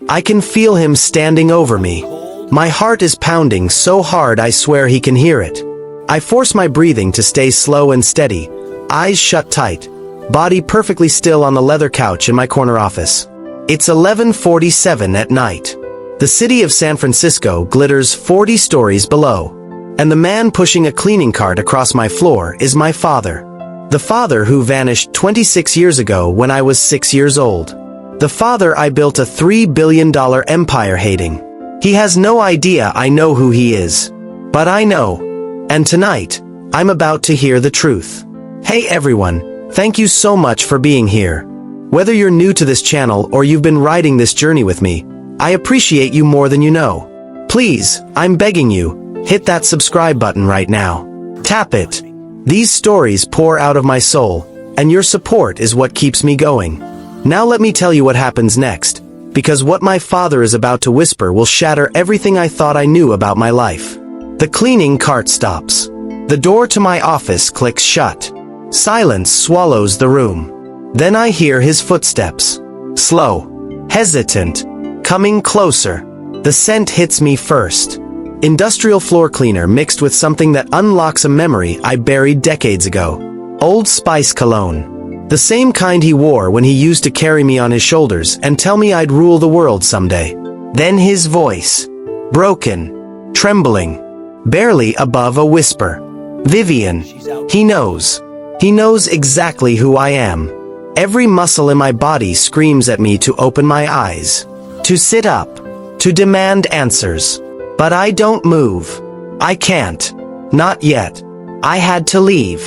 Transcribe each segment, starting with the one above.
I can feel him standing over me. My heart is pounding so hard I swear he can hear it. I force my breathing to stay slow and steady, eyes shut tight, body perfectly still on the leather couch in my corner office. It's 11:47 at night. The city of San Francisco glitters 40 stories below, and the man pushing a cleaning cart across my floor is my father. The father who vanished 26 years ago when I was 6 years old. The father I built a $3 billion empire hating. He has no idea I know who he is. But I know. And tonight, I'm about to hear the truth. Hey everyone, thank you so much for being here. Whether you're new to this channel or you've been riding this journey with me, I appreciate you more than you know. Please, I'm begging you, hit that subscribe button right now. Tap it. These stories pour out of my soul, and your support is what keeps me going. Now let me tell you what happens next, because what my father is about to whisper will shatter everything I thought I knew about my life. The cleaning cart stops. The door to my office clicks shut. Silence swallows the room. Then I hear his footsteps. Slow. Hesitant. Coming closer. The scent hits me first. Industrial floor cleaner mixed with something that unlocks a memory I buried decades ago. Old Spice cologne. The same kind he wore when he used to carry me on his shoulders and tell me I'd rule the world someday. Then his voice. Broken. Trembling. Barely above a whisper. Vivienne. He knows. He knows exactly who I am. Every muscle in my body screams at me to open my eyes. To sit up. To demand answers. But I don't move. I can't. Not yet. I had to leave.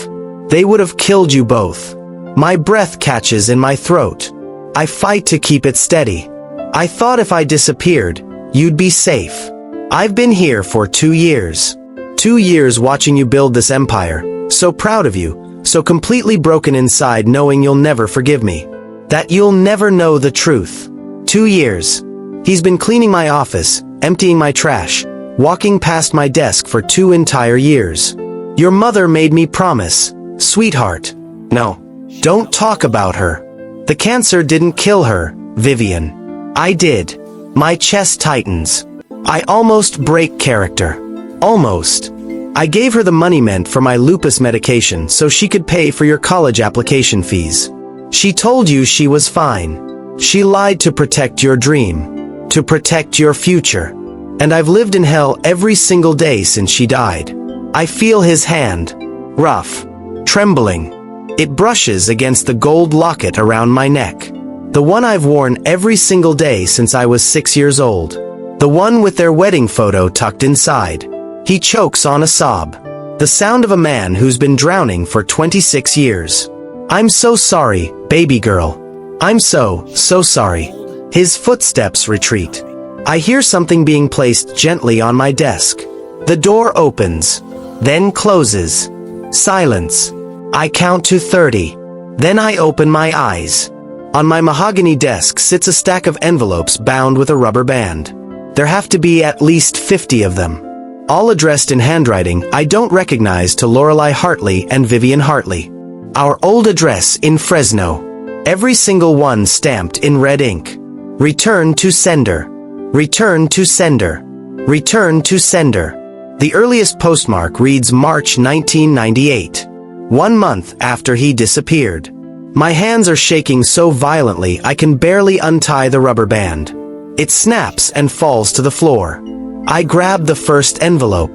They would have killed you both. My breath catches in my throat. I fight to keep it steady. I thought if I disappeared, you'd be safe. I've been here for 2 years. 2 years watching you build this empire. So proud of you, so completely broken inside knowing you'll never forgive me. That you'll never know the truth. 2 years. He's been cleaning my office, emptying my trash, walking past my desk for 2 entire years. Your mother made me promise, sweetheart. No. Don't talk about her. The cancer didn't kill her, Vivienne. I did. My chest tightens. I almost break character. Almost. I gave her the money meant for my lupus medication so she could pay for your college application fees. She told you she was fine. She lied to protect your dream. To protect your future. And I've lived in hell every single day since she died. I feel his hand. Rough. Trembling. It brushes against the gold locket around my neck. The one I've worn every single day since I was 6 years old. The one with their wedding photo tucked inside. He chokes on a sob. The sound of a man who's been drowning for 26 years. I'm so sorry, baby girl. I'm so sorry. His footsteps retreat. I hear something being placed gently on my desk. The door opens. Then closes. Silence. I count to 30. Then I open my eyes. On my mahogany desk sits a stack of envelopes bound with a rubber band. There have to be at least 50 of them. All addressed in handwriting I don't recognize to Lorelei Hartley and Vivienne Hartley. Our old address in Fresno. Every single one stamped in red ink. Return to sender. Return to sender. Return to sender. The earliest postmark reads March 1998. 1 month after he disappeared. My hands are shaking so violently I can barely untie the rubber band. It snaps and falls to the floor. I grab the first envelope.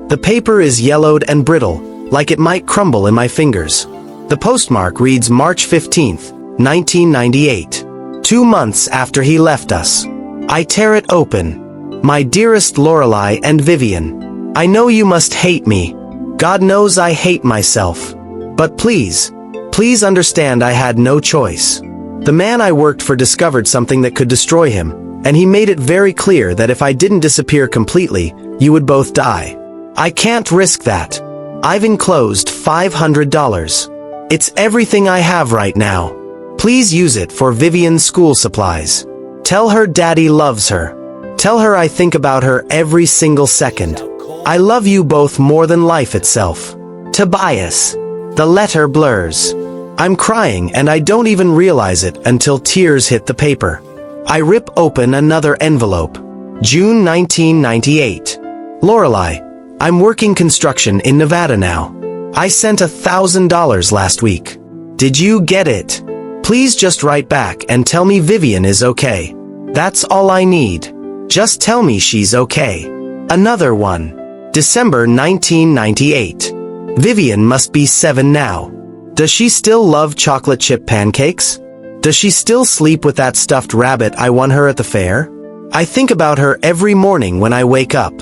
The paper is yellowed and brittle, like it might crumble in my fingers. The postmark reads March 15th, 1998. 2 months after he left us. I tear it open. My dearest Lorelei and Vivienne. I know you must hate me. God knows I hate myself. But please understand I had no choice. The man I worked for discovered something that could destroy him, and he made it very clear that if I didn't disappear completely, you would both die. I can't risk that. I've enclosed $500. It's everything I have right now. Please use it for Vivienne's school supplies. Tell her Daddy loves her. Tell her I think about her every single second. I love you both more than life itself. Tobias. The letter blurs. I'm crying and I don't even realize it until tears hit the paper. I rip open another envelope. June 1998. Lorelei, I'm working construction in Nevada now. I sent $1,000 last week. Did you get it? Please just write back and tell me Vivienne is okay. That's all I need. Just tell me she's okay. Another one. December 1998. Vivienne must be 7 now. Does she still love chocolate chip pancakes? Does she still sleep with that stuffed rabbit I won her at the fair? I think about her every morning when I wake up.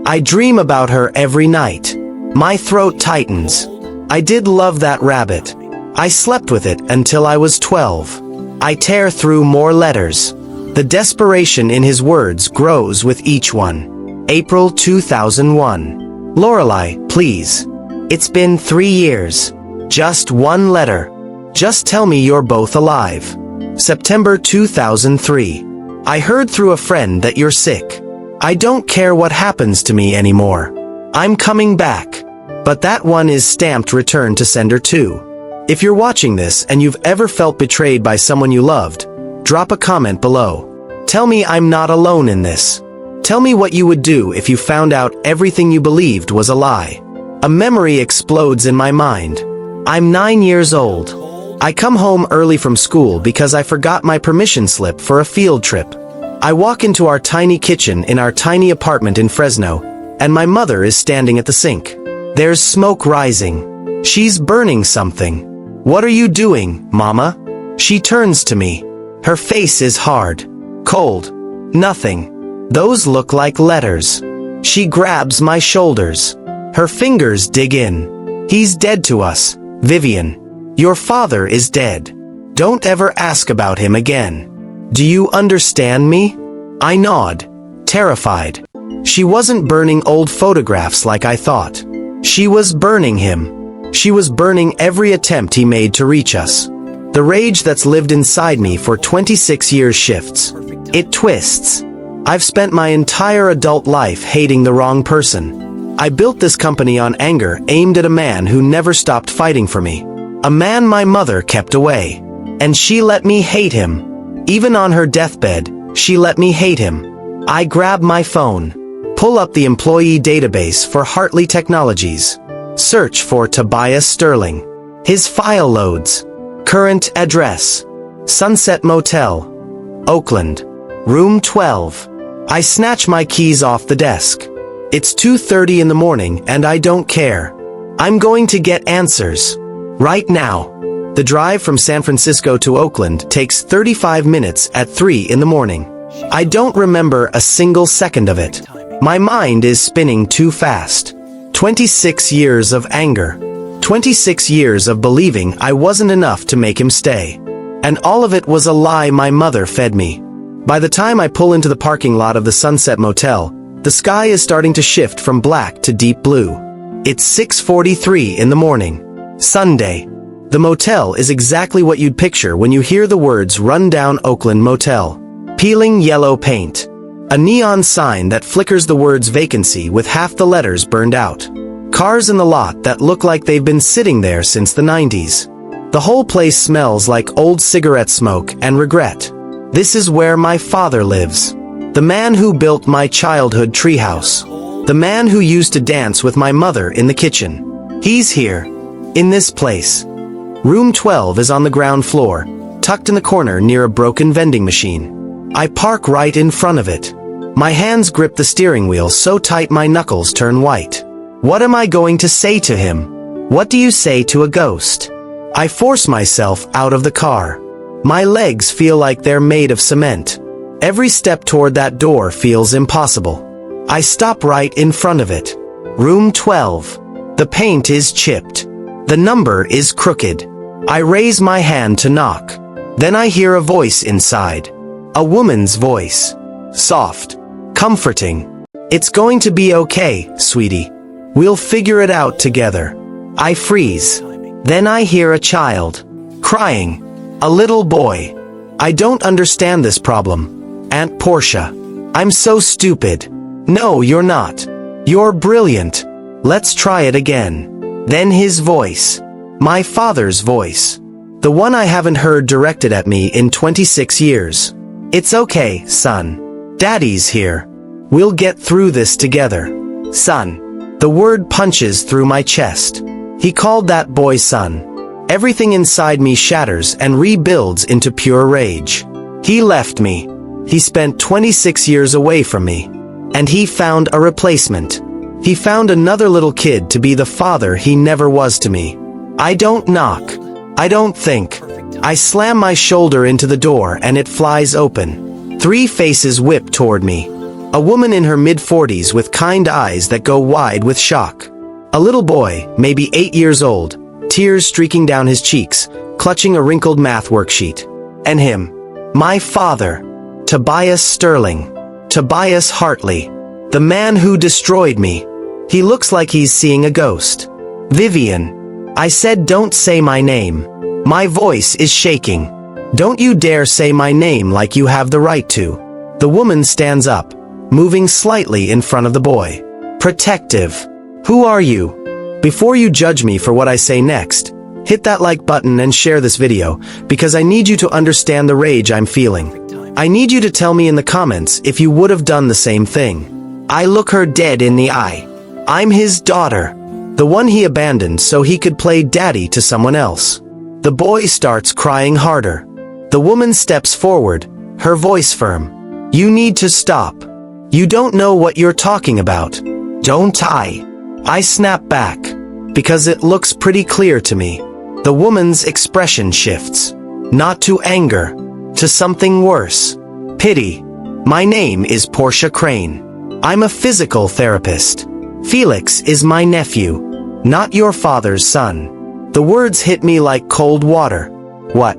I dream about her every night. My throat tightens. I did love that rabbit. I slept with it until I was 12. I tear through more letters. The desperation in his words grows with each one. April 2001. Lorelei, please. It's been 3 years. Just one letter. Just tell me you're both alive. September 2003. I heard through a friend that you're sick. I don't care what happens to me anymore. I'm coming back. But that one is stamped return to sender too. If you're watching this and you've ever felt betrayed by someone you loved, drop a comment below. Tell me I'm not alone in this. Tell me what you would do if you found out everything you believed was a lie. A memory explodes in my mind. I'm 9 years old. I come home early from school because I forgot my permission slip for a field trip. I walk into our tiny kitchen in our tiny apartment in Fresno, and my mother is standing at the sink. There's smoke rising. She's burning something. What are you doing, Mama? She turns to me. Her face is hard. Cold. Nothing. Those look like letters. She grabs my shoulders. Her fingers dig in. He's dead to us, Vivienne. Your father is dead. Don't ever ask about him again. Do you understand me? I nod, terrified. She wasn't burning old photographs like I thought. She was burning him. She was burning every attempt he made to reach us. The rage that's lived inside me for 26 years shifts. It twists. I've spent my entire adult life hating the wrong person. I built this company on anger aimed at a man who never stopped fighting for me. A man my mother kept away. And she let me hate him. Even on her deathbed, she let me hate him. I grab my phone. Pull up the employee database for Hartley Technologies. Search for Tobias Sterling. His file loads. Current address. Sunset Motel. Oakland. Room 12. I snatch my keys off the desk. It's 2:30 in the morning and I don't care. I'm going to get answers. Right now. The drive from San Francisco to Oakland takes 35 minutes at 3 in the morning. I don't remember a single second of it. My mind is spinning too fast. 26 years of anger. 26 years of believing I wasn't enough to make him stay. And all of it was a lie my mother fed me. By the time I pull into the parking lot of the Sunset Motel, the sky is starting to shift from black to deep blue. It's 6:43 in the morning. Sunday. The motel is exactly what you'd picture when you hear the words Rundown Oakland Motel. Peeling yellow paint. A neon sign that flickers the words vacancy with half the letters burned out. Cars in the lot that look like they've been sitting there since the 90s. The whole place smells like old cigarette smoke and regret. This is where my father lives. The man who built my childhood treehouse. The man who used to dance with my mother in the kitchen. He's here. In this place. Room 12 is on the ground floor, tucked in the corner near a broken vending machine. I park right in front of it. My hands grip the steering wheel so tight my knuckles turn white. What am I going to say to him? What do you say to a ghost? I force myself out of the car. My legs feel like they're made of cement. Every step toward that door feels impossible. I stop right in front of it. Room 12. The paint is chipped. The number is crooked. I raise my hand to knock. Then I hear a voice inside. A woman's voice. Soft. Comforting. It's going to be okay, sweetie. We'll figure it out together. I freeze. Then I hear a child. Crying. A little boy. I don't understand this problem. Aunt Portia. I'm so stupid. No, you're not. You're brilliant. Let's try it again. Then his voice. My father's voice. The one I haven't heard directed at me in 26 years. It's okay, son. Daddy's here. We'll get through this together. Son. The word punches through my chest. He called that boy son. Everything inside me shatters and rebuilds into pure rage. He left me. He spent 26 years away from me. And he found a replacement. He found another little kid to be the father he never was to me. I don't knock. I don't think. I slam my shoulder into the door and it flies open. 3 faces whip toward me. A woman in her mid-40s with kind eyes that go wide with shock. A little boy, maybe 8 years old, tears streaking down his cheeks, clutching a wrinkled math worksheet. And him. My father. Tobias Sterling. Tobias Hartley. The man who destroyed me. He looks like he's seeing a ghost. Vivienne. I said don't say my name. My voice is shaking. Don't you dare say my name like you have the right to. The woman stands up, moving slightly in front of the boy. Protective. Who are you? Before you judge me for what I say next, hit that like button and share this video, because I need you to understand the rage I'm feeling. I need you to tell me in the comments if you would have done the same thing. I look her dead in the eye. I'm his daughter. The one he abandoned so he could play daddy to someone else. The boy starts crying harder. The woman steps forward, her voice firm. You need to stop. You don't know what you're talking about. Don't I? I snap back, because it looks pretty clear to me. The woman's expression shifts. Not to anger, to something worse. Pity. My name is Portia Crane. I'm a physical therapist. Felix is my nephew, not your father's son. The words hit me like cold water. What?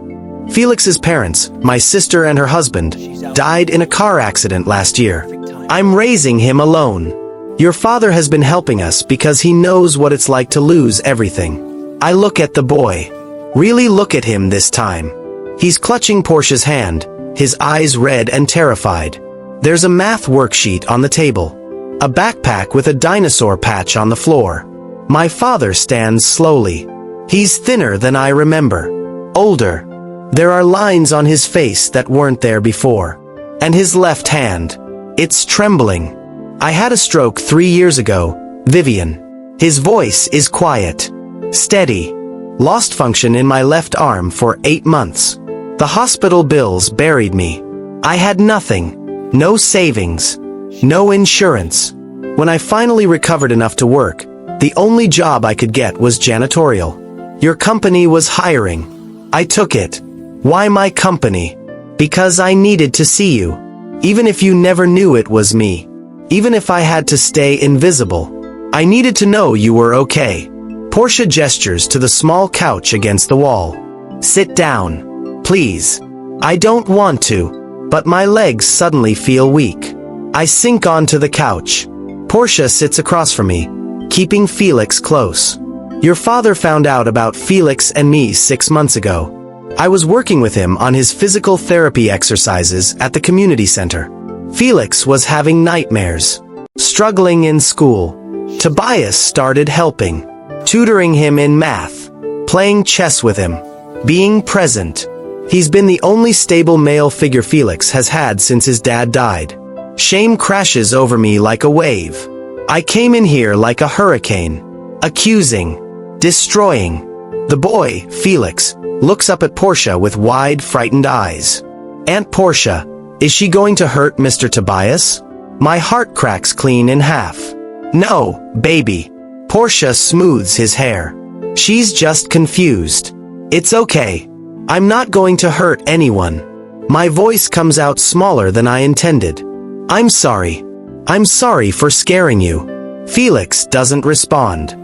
Felix's parents, my sister and her husband, died in a car accident last year. I'm raising him alone. Your father has been helping us because he knows what it's like to lose everything. I look at the boy. Really look at him this time. He's clutching Portia's hand, his eyes red and terrified. There's a math worksheet on the table. A backpack with a dinosaur patch on the floor. My father stands slowly. He's thinner than I remember. Older. There are lines on his face that weren't there before. And his left hand. It's trembling. I had a stroke 3 years ago, Vivienne. His voice is quiet. Steady. Lost function in my left arm for 8 months. The hospital bills buried me. I had nothing. No savings. No insurance. When I finally recovered enough to work, the only job I could get was janitorial. Your company was hiring. I took it. Why my company? Because I needed to see you. Even if you never knew it was me. Even if I had to stay invisible. I needed to know you were okay. Portia gestures to the small couch against the wall. Sit down. Please. I don't want to, but my legs suddenly feel weak. I sink onto the couch. Portia sits across from me, keeping Felix close. Your father found out about Felix and me 6 months ago. I was working with him on his physical therapy exercises at the community center. Felix was having nightmares, struggling in school. Tobias started helping, tutoring him in math, playing chess with him, being present. He's been the only stable male figure Felix has had since his dad died. Shame crashes over me like a wave. I came in here like a hurricane, accusing, destroying. The boy, Felix, looks up at Portia with wide, frightened eyes. Aunt Portia, is she going to hurt Mr. Tobias? My heart cracks clean in half. No, baby. Portia smooths his hair. She's just confused. It's okay. I'm not going to hurt anyone. My voice comes out smaller than I intended. I'm sorry. I'm sorry for scaring you. Felix doesn't respond.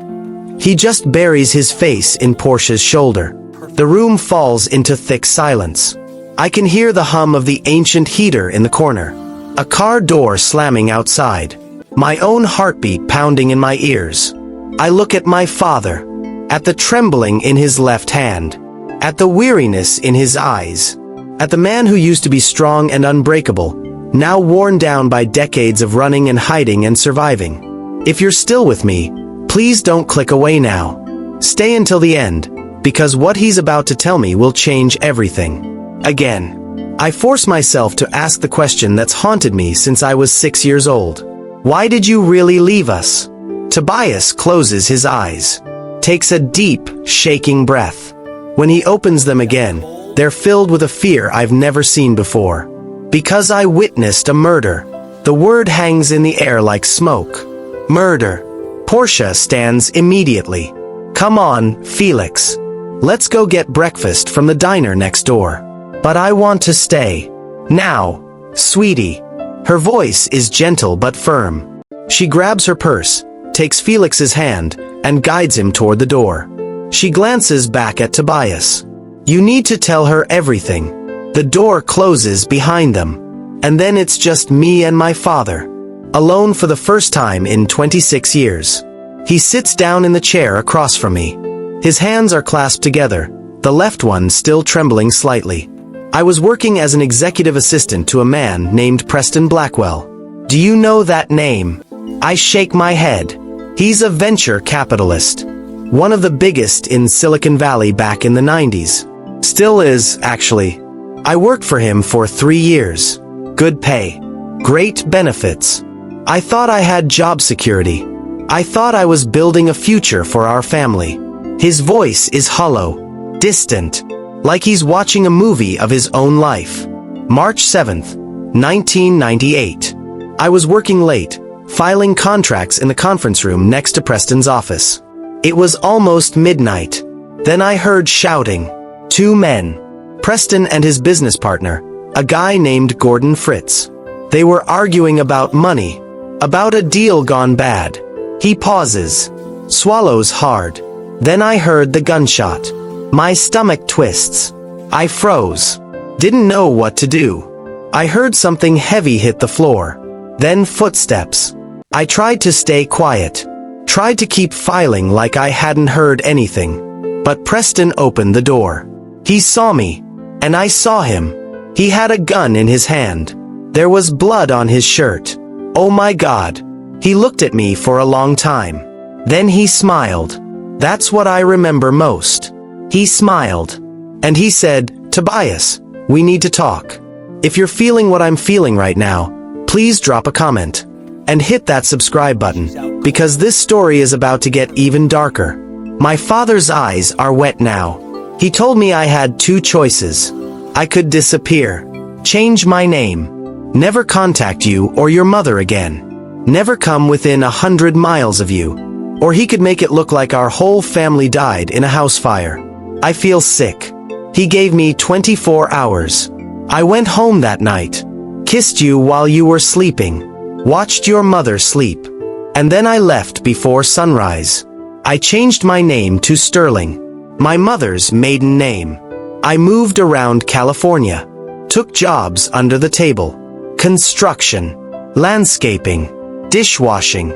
He just buries his face in Portia's shoulder. The room falls into thick silence. I can hear the hum of the ancient heater in the corner. A car door slamming outside. My own heartbeat pounding in my ears. I look at my father. At the trembling in his left hand. At the weariness in his eyes. At the man who used to be strong and unbreakable, now worn down by decades of running and hiding and surviving. If you're still with me, please don't click away now. Stay until the end, because what he's about to tell me will change everything. Again. I force myself to ask the question that's haunted me since I was 6 years old. Why did you really leave us? Tobias closes his eyes, takes a deep, shaking breath. When he opens them again, they're filled with a fear I've never seen before. Because I witnessed a murder. The word hangs in the air like smoke. Murder. Portia stands immediately. Come on, Felix. Let's go get breakfast from the diner next door. But I want to stay. Now, sweetie. Her voice is gentle but firm. She grabs her purse, takes Felix's hand, and guides him toward the door. She glances back at Tobias. You need to tell her everything. The door closes behind them. And then it's just me and my father. Alone for the first time in 26 years. He sits down in the chair across from me. His hands are clasped together, the left one still trembling slightly. I was working as an executive assistant to a man named Preston Blackwell. Do you know that name? I shake my head. He's a venture capitalist. One of the biggest in Silicon Valley back in the 90s. Still is, actually. I worked for him for 3 years. Good pay. Great benefits. I thought I had job security. I thought I was building a future for our family. His voice is hollow, distant, like he's watching a movie of his own life. March 7th, 1998. I was working late, filing contracts in the conference room next to Preston's office. It was almost midnight. Then I heard shouting. 2 men. Preston and his business partner, a guy named Gordon Fritz. They were arguing about money, about a deal gone bad. He pauses, swallows hard. Then I heard the gunshot. My stomach twists. I froze. Didn't know what to do. I heard something heavy hit the floor. Then footsteps. I tried to stay quiet. Tried to keep filing like I hadn't heard anything. But Preston opened the door. He saw me. And I saw him. He had a gun in his hand. There was blood on his shirt. Oh my God. He looked at me for a long time. Then he smiled. That's what I remember most. He smiled. And he said, Tobias, we need to talk. If you're feeling what I'm feeling right now, please drop a comment. And hit that subscribe button, because this story is about to get even darker. My father's eyes are wet now. He told me I had 2 choices. I could disappear. Change my name. Never contact you or your mother again. Never come within 100 miles of you. Or he could make it look like our whole family died in a house fire. I feel sick. He gave me 24 hours. I went home that night. Kissed you while you were sleeping. Watched your mother sleep. And then I left before sunrise. I changed my name to Sterling. My mother's maiden name. I moved around California. Took jobs under the table. Construction. Landscaping. Dishwashing.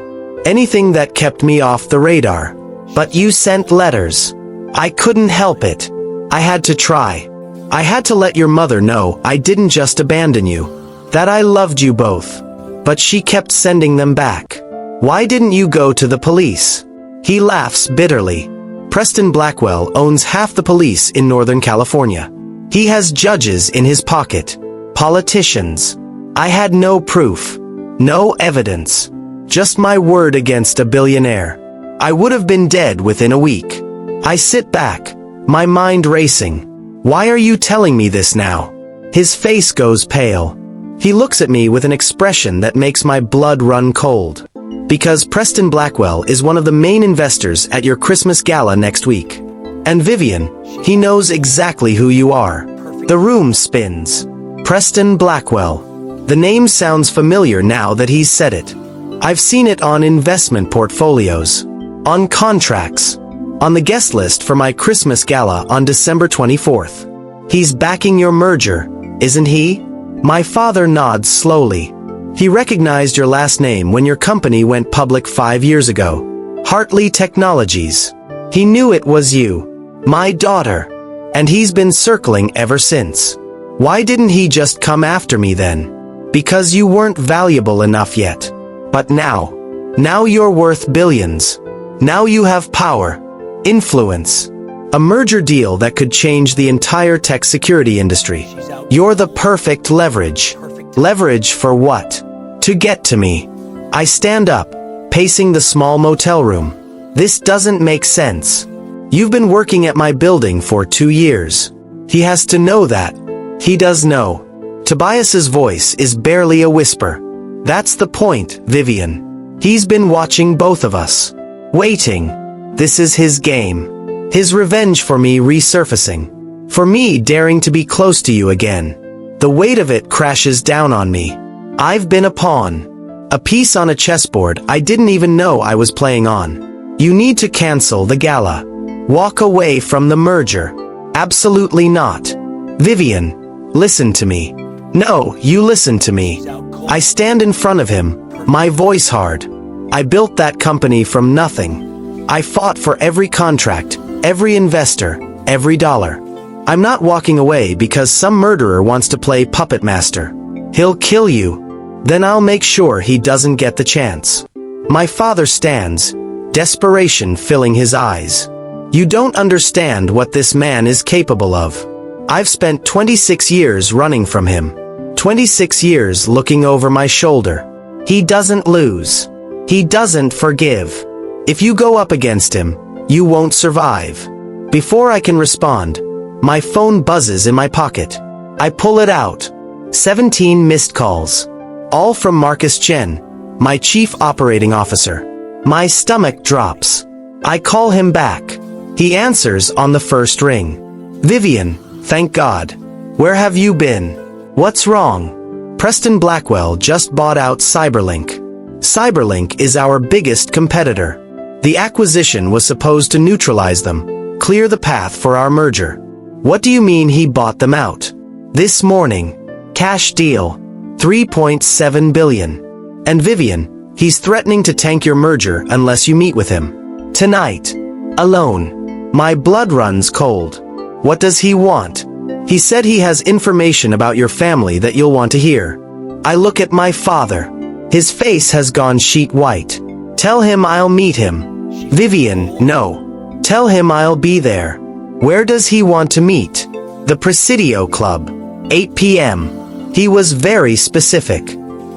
Anything that kept me off the radar. But you sent letters. I couldn't help it. I had to try. I had to let your mother know I didn't just abandon you. That I loved you both. But she kept sending them back. Why didn't you go to the police? He laughs bitterly. Preston Blackwell owns half the police in Northern California. He has judges in his pocket. Politicians. I had no proof. No evidence. Just my word against a billionaire. I would have been dead within a week. I sit back, my mind racing. Why are you telling me this now? His face goes pale. He looks at me with an expression that makes my blood run cold. Because Preston Blackwell is one of the main investors at your Christmas gala next week. And Vivienne, he knows exactly who you are. The room spins. Preston Blackwell. The name sounds familiar now that he's said it. I've seen it on investment portfolios, on contracts, on the guest list for my Christmas gala on December 24th. He's backing your merger, isn't he? My father nods slowly. He recognized your last name when your company went public 5 years ago. Hartley Technologies. He knew it was you, my daughter, and he's been circling ever since. Why didn't he just come after me then? Because you weren't valuable enough yet. But now you're worth billions. Now you have power, influence. A merger deal that could change the entire tech security industry. You're the perfect leverage. Leverage for what? To get to me. I stand up, pacing the small motel room. This doesn't make sense. You've been working at my building for 2 years. He has to know that. He does know. Tobias's voice is barely a whisper. That's the point, Vivienne. He's been watching both of us. Waiting. This is his game. His revenge for me resurfacing. For me daring to be close to you again. The weight of it crashes down on me. I've been a pawn. A piece on a chessboard I didn't even know I was playing on. You need to cancel the gala. Walk away from the merger. Absolutely not. Vivienne, listen to me. No, you listen to me. I stand in front of him, my voice hard. I built that company from nothing. I fought for every contract, every investor, every dollar. I'm not walking away because some murderer wants to play puppet master. He'll kill you. Then I'll make sure he doesn't get the chance. My father stands, desperation filling his eyes. You don't understand what this man is capable of. I've spent 26 years running from him. 26 years looking over my shoulder. He doesn't lose. He doesn't forgive. If you go up against him, you won't survive. Before I can respond, my phone buzzes in my pocket. I pull it out. 17 missed calls. All from Marcus Chen, my chief operating officer. My stomach drops. I call him back. He answers on the first ring. Vivienne, thank God. Where have you been? What's wrong? Preston Blackwell just bought out Cyberlink. Cyberlink is our biggest competitor. The acquisition was supposed to neutralize them, clear the path for our merger. What do you mean he bought them out? This morning. Cash deal. 3.7 billion. And Vivienne, he's threatening to tank your merger unless you meet with him. Tonight. Alone. My blood runs cold. What does he want? He said he has information about your family that you'll want to hear. I look at my father. His face has gone sheet white. Tell him I'll meet him. Vivienne, no. Tell him I'll be there. Where does he want to meet? The Presidio Club. 8 p.m. He was very specific.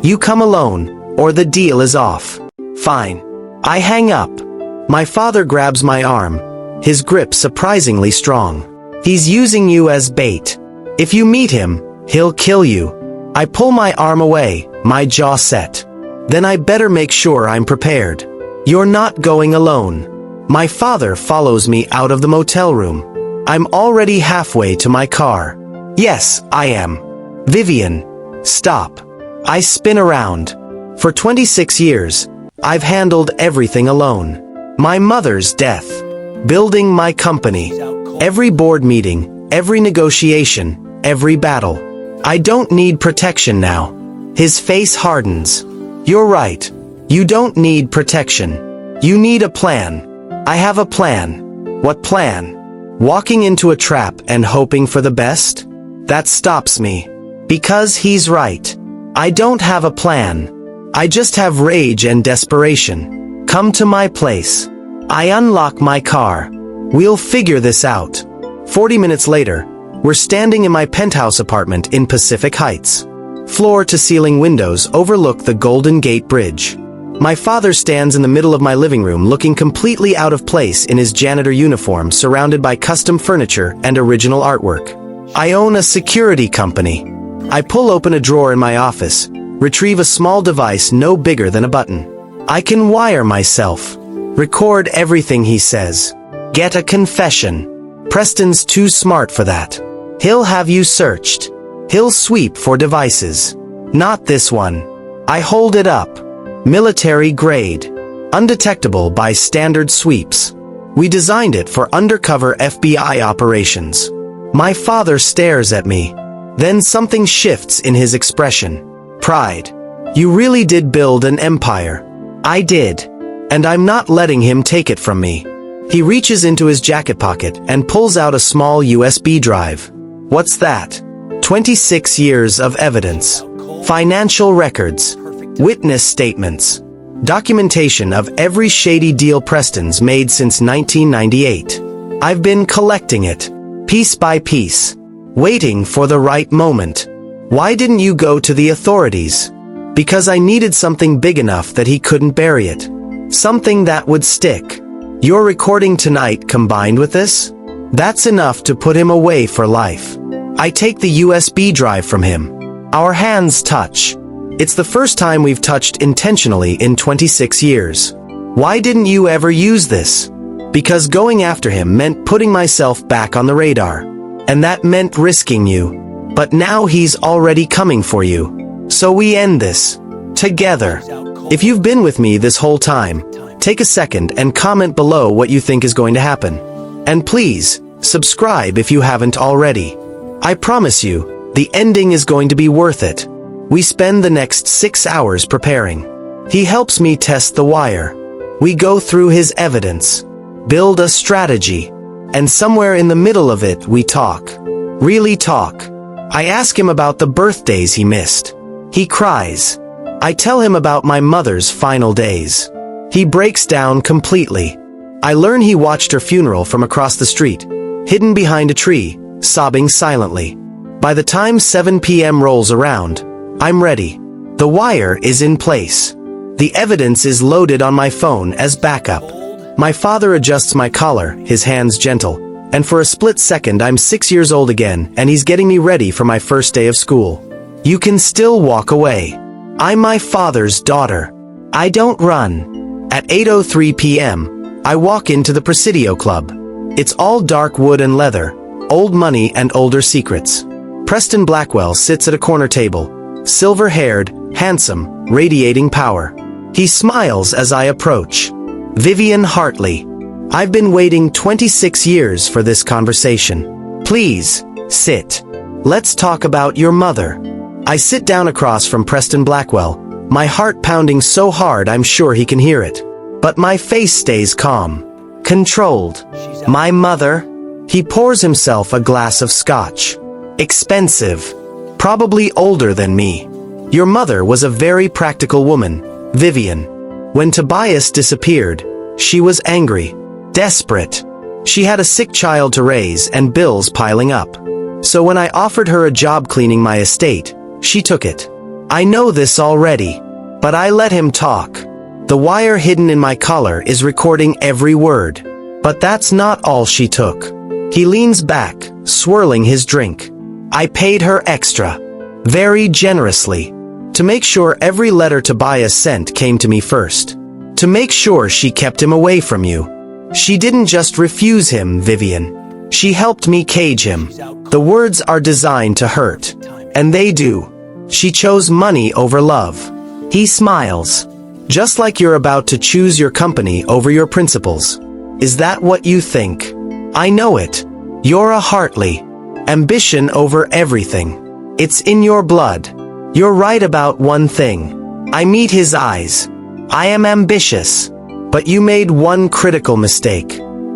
You come alone, or the deal is off. Fine. I hang up. My father grabs my arm. His grip surprisingly strong. He's using you as bait. If you meet him, he'll kill you. I pull my arm away, my jaw set. Then I better make sure I'm prepared. You're not going alone. My father follows me out of the motel room. I'm already halfway to my car. Yes, I am. Vivienne, stop. I spin around. For 26 years, I've handled everything alone. My mother's death. Building my company. Every board meeting, every negotiation, every battle. I don't need protection now. His face hardens. You're right. You don't need protection. You need a plan. I have a plan. What plan? Walking into a trap and hoping for the best? That stops me. Because he's right. I don't have a plan. I just have rage and desperation. Come to my place. I unlock my car. We'll figure this out. 40 minutes later, we're standing in my penthouse apartment in Pacific Heights. Floor-to-ceiling windows overlook the Golden Gate Bridge. My father stands in the middle of my living room looking completely out of place in his janitor uniform surrounded by custom furniture and original artwork. I own a security company. I pull open a drawer in my office, retrieve a small device no bigger than a button. I can wire myself. Record everything he says. Get a confession. Preston's too smart for that. He'll have you searched. He'll sweep for devices. Not this one. I hold it up. Military grade. Undetectable by standard sweeps. We designed it for undercover FBI operations. My father stares at me. Then something shifts in his expression. Pride. You really did build an empire. I did. And I'm not letting him take it from me. He reaches into his jacket pocket and pulls out a small USB drive. What's that? 26 years of evidence. Financial records. Witness statements. Documentation of every shady deal Preston's made since 1998. I've been collecting it, piece by piece, waiting for the right moment. Why didn't you go to the authorities? Because I needed something big enough that he couldn't bury it. Something that would stick. Your recording tonight combined with this? That's enough to put him away for life. I take the USB drive from him. Our hands touch. It's the first time we've touched intentionally in 26 years. Why didn't you ever use this? Because going after him meant putting myself back on the radar. And that meant risking you. But now he's already coming for you. So we end this. Together. If you've been with me this whole time, take a second and comment below what you think is going to happen. And please, subscribe if you haven't already. I promise you, the ending is going to be worth it. We spend the next 6 hours preparing. He helps me test the wire. We go through his evidence, build a strategy, and somewhere in the middle of it we talk. Really talk. I ask him about the birthdays he missed. He cries. I tell him about my mother's final days. He breaks down completely. I learn he watched her funeral from across the street, hidden behind a tree, sobbing silently. By the time 7 p.m. rolls around, I'm ready. The wire is in place. The evidence is loaded on my phone as backup. My father adjusts my collar, his hands gentle, and for a split second I'm 6 years old again and he's getting me ready for my first day of school. You can still walk away. I'm my father's daughter. I don't run. At 8:03 p.m., I walk into the Presidio Club. It's all dark wood and leather, old money and older secrets. Preston Blackwell sits at a corner table, silver-haired, handsome, radiating power. He smiles as I approach. Vivienne Hartley. I've been waiting 26 years for this conversation. Please, sit. Let's talk about your mother. I sit down across from Preston Blackwell, my heart pounding so hard I'm sure he can hear it. But my face stays calm. Controlled. My mother? He pours himself a glass of scotch. Expensive. Probably older than me. Your mother was a very practical woman, Vivienne. When Tobias disappeared, she was angry. Desperate. She had a sick child to raise and bills piling up. So when I offered her a job cleaning my estate, she took it. I know this already, but I let him talk. The wire hidden in my collar is recording every word. But that's not all she took. He leans back, swirling his drink. I paid her extra. Very generously. To make sure every letter Tobias sent came to me first. To make sure she kept him away from you. She didn't just refuse him, Vivienne. She helped me cage him. The words are designed to hurt. And they do. She chose money over love. He smiles. Just like you're about to choose your company over your principles. Is that what you think? I know it. You're a Hartley. Ambition over everything. It's in your blood. You're right about one thing. I meet his eyes. I am ambitious. But you made one critical mistake.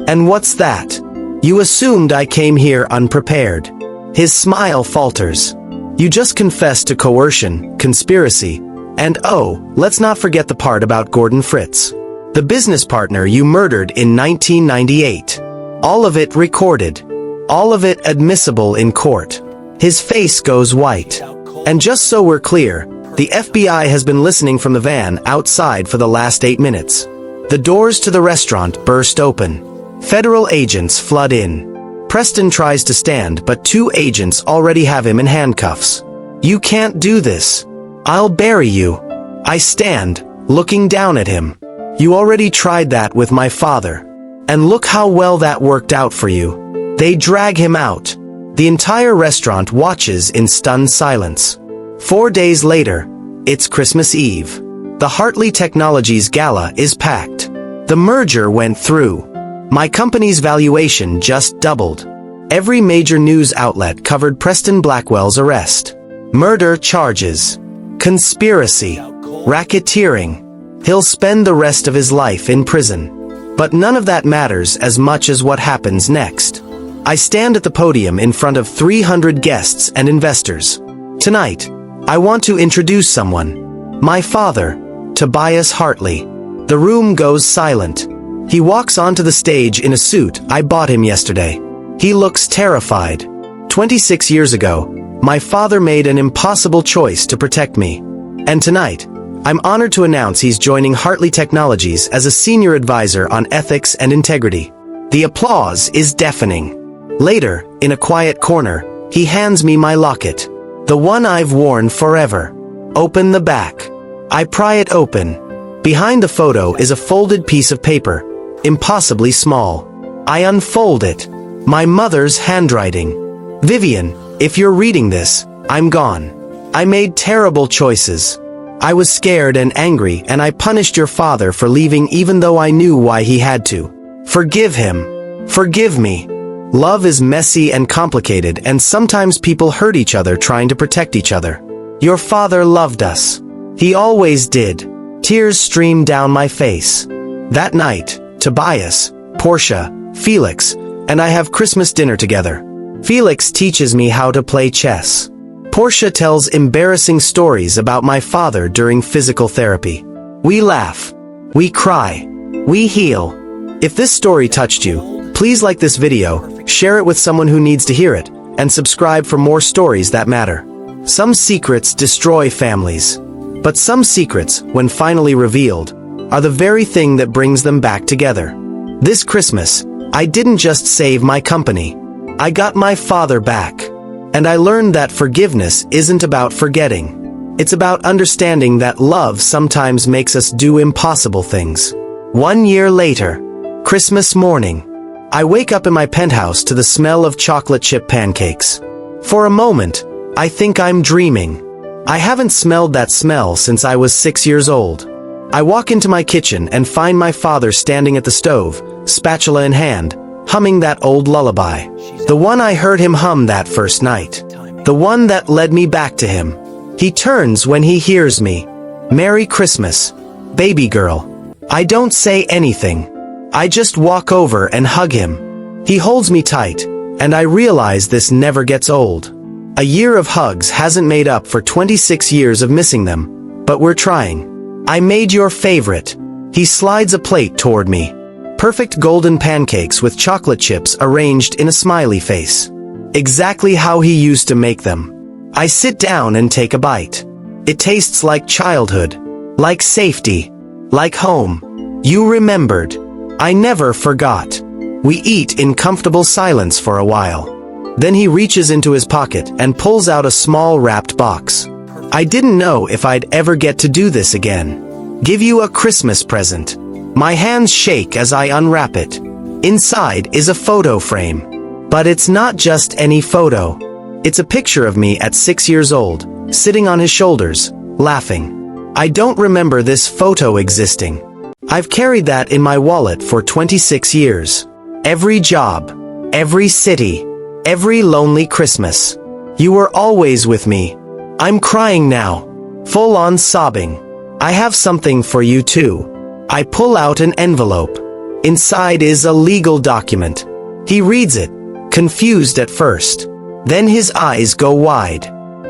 And what's that? You assumed I came here unprepared. His smile falters. You just confessed to coercion, conspiracy, and oh, let's not forget the part about Gordon Fritz. The business partner you murdered in 1998. All of it recorded. All of it admissible in court. His face goes white. And just so we're clear, the FBI has been listening from the van outside for the last 8 minutes. The doors to the restaurant burst open. Federal agents flood in. Preston tries to stand, but 2 agents already have him in handcuffs. You can't do this. I'll bury you. I stand, looking down at him. You already tried that with my father. And look how well that worked out for you. They drag him out. The entire restaurant watches in stunned silence. 4 days later, it's Christmas Eve. The Hartley Technologies Gala is packed. The merger went through. My company's valuation just doubled. Every major news outlet covered Preston Blackwell's arrest. Murder charges. Conspiracy. Racketeering. He'll spend the rest of his life in prison. But none of that matters as much as what happens next. I stand at the podium in front of 300 guests and investors. Tonight, I want to introduce someone. My father, Tobias Hartley. The room goes silent. He walks onto the stage in a suit I bought him yesterday. He looks terrified. 26 years ago, my father made an impossible choice to protect me. And tonight, I'm honored to announce he's joining Hartley Technologies as a senior advisor on ethics and integrity. The applause is deafening. Later, in a quiet corner, he hands me my locket. The one I've worn forever. Open the back. I pry it open. Behind the photo is a folded piece of paper, impossibly small. I unfold it. My mother's handwriting. Vivienne, if you're reading this, I'm gone. I made terrible choices. I was scared and angry, and I punished your father for leaving even though I knew why he had to. Forgive him. Forgive me. Love is messy and complicated, and sometimes people hurt each other trying to protect each other. Your father loved us. He always did. Tears streamed down my face. That night, Tobias, Portia, Felix, and I have Christmas dinner together. Felix teaches me how to play chess. Portia tells embarrassing stories about my father during physical therapy. We laugh. We cry. We heal. If this story touched you, please like this video, share it with someone who needs to hear it, and subscribe for more stories that matter. Some secrets destroy families. But some secrets, when finally revealed, are the very thing that brings them back together. This Christmas, I didn't just save my company. I got my father back. And I learned that forgiveness isn't about forgetting. It's about understanding that love sometimes makes us do impossible things. 1 year later, Christmas morning, I wake up in my penthouse to the smell of chocolate chip pancakes. For a moment, I think I'm dreaming. I haven't smelled that smell since I was 6 years old. I walk into my kitchen and find my father standing at the stove, spatula in hand, humming that old lullaby. The one I heard him hum that first night. The one that led me back to him. He turns when he hears me. Merry Christmas, baby girl. I don't say anything. I just walk over and hug him. He holds me tight, and I realize this never gets old. A year of hugs hasn't made up for 26 years of missing them, but we're trying. I made your favorite. He slides a plate toward me. Perfect golden pancakes with chocolate chips arranged in a smiley face. Exactly how he used to make them. I sit down and take a bite. It tastes like childhood. Like safety. Like home. You remembered. I never forgot. We eat in comfortable silence for a while. Then he reaches into his pocket and pulls out a small wrapped box. I didn't know if I'd ever get to do this again. Give you a Christmas present. My hands shake as I unwrap it. Inside is a photo frame. But it's not just any photo. It's a picture of me at 6 years old, sitting on his shoulders, laughing. I don't remember this photo existing. I've carried that in my wallet for 26 years. Every job, every city, every lonely Christmas. You were always with me. I'm crying now. Full on sobbing. I have something for you too. I pull out an envelope. Inside is a legal document. He reads it, confused at first. Then his eyes go wide.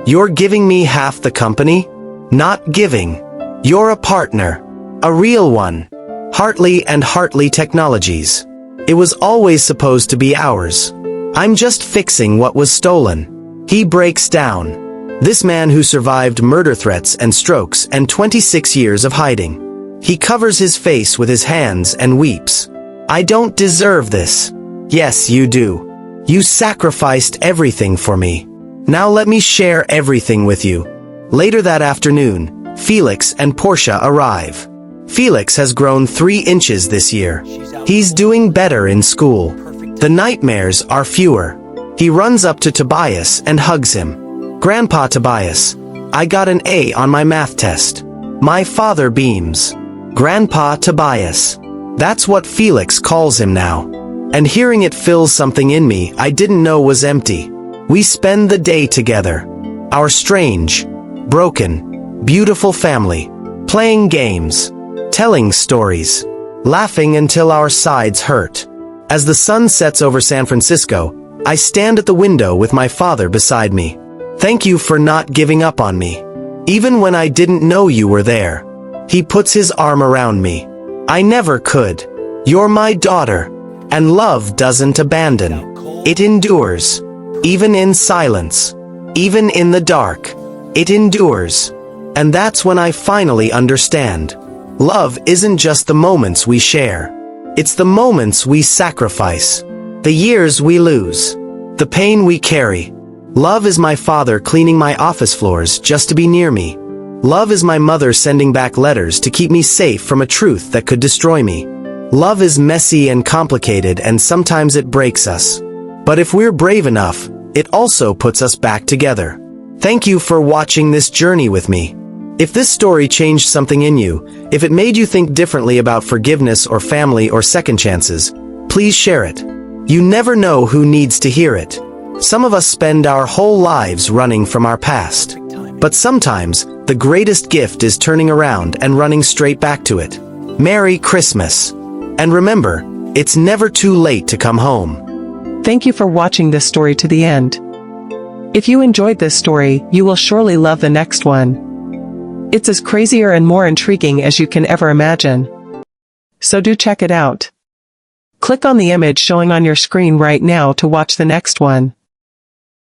You're giving me half the company? Not giving. You're a partner. A real one. Hartley and Hartley Technologies. It was always supposed to be ours. I'm just fixing what was stolen. He breaks down. This man who survived murder threats and strokes and 26 years of hiding. He covers his face with his hands and weeps. I don't deserve this. Yes, you do. You sacrificed everything for me. Now let me share everything with you. Later that afternoon, Felix and Portia arrive. Felix has grown 3 inches this year. He's doing better in school. The nightmares are fewer. He runs up to Tobias and hugs him. Grandpa Tobias, I got an A on my math test. My father beams. Grandpa Tobias. That's what Felix calls him now. And hearing it fills something in me I didn't know was empty. We spend the day together. Our strange, broken, beautiful family. Playing games. Telling stories. Laughing until our sides hurt. As the sun sets over San Francisco, I stand at the window with my father beside me. Thank you for not giving up on me. Even when I didn't know you were there. He puts his arm around me. I never could. You're my daughter. And love doesn't abandon. It endures. Even in silence. Even in the dark. It endures. And that's when I finally understand. Love isn't just the moments we share. It's the moments we sacrifice. The years we lose. The pain we carry. Love is my father cleaning my office floors just to be near me. Love is my mother sending back letters to keep me safe from a truth that could destroy me. Love is messy and complicated, and sometimes it breaks us. But if we're brave enough, it also puts us back together. Thank you for watching this journey with me. If this story changed something in you, if it made you think differently about forgiveness or family or second chances, please share it. You never know who needs to hear it. Some of us spend our whole lives running from our past. But sometimes, the greatest gift is turning around and running straight back to it. Merry Christmas. And remember, it's never too late to come home. Thank you for watching this story to the end. If you enjoyed this story, you will surely love the next one. It's as crazier and more intriguing as you can ever imagine. So do check it out. Click on the image showing on your screen right now to watch the next one.